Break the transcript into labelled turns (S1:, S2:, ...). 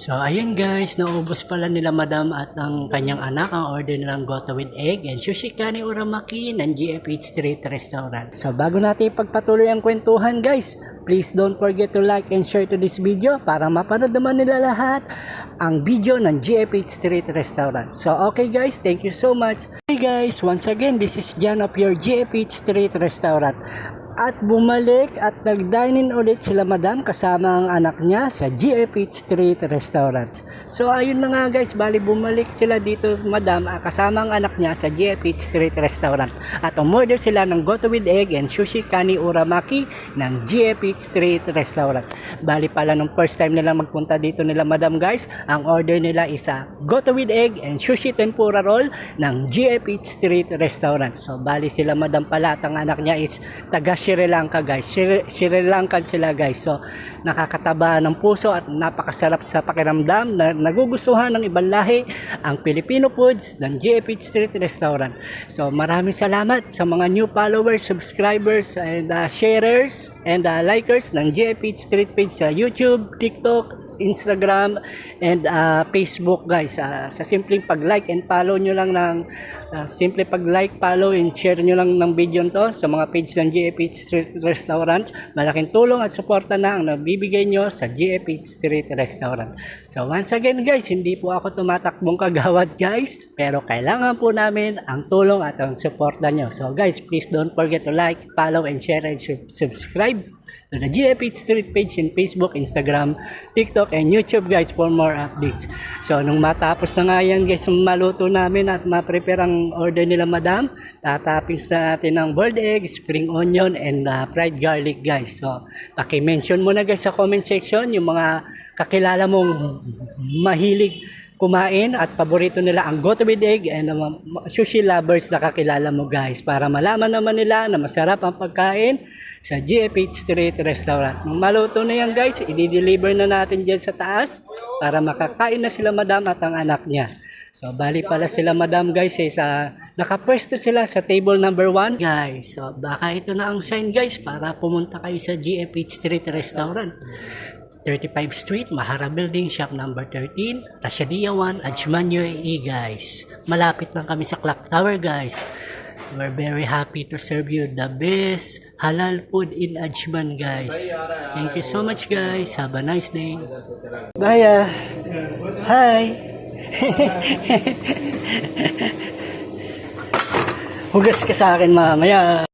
S1: So ayun guys, naubos pala nila madam at ang kanyang anak ang order nilang goto with egg and sushi kani uramaki ng GFH Street Restaurant. So bago natin ipagpatuloy ang kwentuhan guys, please don't forget to like and share to this video para mapanood naman nila lahat ang video ng GFH Street Restaurant. So okay guys, thank you so much. Hey guys, once again, this is John of your GFH Street Restaurant. At bumalik at nag-dine-in ulit sila madam kasama ang anak niya sa GFH Street Restaurant. So ayun na nga guys, bali bumalik sila dito madam kasama ang anak niya sa GFH Street Restaurant. At umorder sila ng goto with egg and sushi kani uramaki ng GFH Street Restaurant. Bali pala nung first time nila magpunta dito nila madam guys, ang order nila is goto with egg and sushi tempura roll ng GFH Street Restaurant. So bali sila madam pala at ang anak niya is taga Sri Lanka guys. Sri Lankan sila guys. So nakakataba ng puso at napakasarap sa pakiramdam na nagugustuhan ng ibang lahi ang Filipino foods ng GFH Street Restaurant. So maraming salamat sa mga new followers, subscribers and sharers and likers ng GFH Street page sa YouTube, TikTok, Instagram and Facebook guys. Sa simpleng pag-like and follow nyo lang ng simple pag-like, follow and share nyo lang ng video to sa mga page ng GFH Street Restaurant. Malaking tulong at suporta na ang nabibigay nyo sa GFH Street Restaurant. So once again guys, hindi po ako tumatakbong kagawad guys, pero kailangan po namin ang tulong at ang suporta nyo. So guys, please don't forget to like, follow and share and subscribe to the GFH Street page in Facebook, Instagram, TikTok, and YouTube guys for more updates. So nung matapos na nga yan guys, maluto namin at ma-prepare ang order nila madam, tatapins na natin ng boiled egg, spring onion, and fried garlic guys. So paki-mention mo na guys sa comment section yung mga kakilala mong mahilig kumain at paborito nila ang goto with egg and sushi lovers na kakilala mo guys para malaman naman nila na masarap ang pagkain sa GFH Street Restaurant. Nung maluto na yan guys, i-deliver na natin dyan sa taas para makakain na sila madam at ang anak niya. So bali pala sila madam guys nakapwesto sila sa table number 1 guys. So baka ito na ang sign guys para pumunta kayo sa GFH Street Restaurant. 35 Street, Mahara Building, shop number 13, Rashadia 1, Ajman UAE guys. Malapit lang kami sa Clock Tower guys. We're very happy to serve you the best halal food in Ajman guys. Thank you so much guys. Have a nice day. Bye. Hi. Hugas ka sa akin mamaya.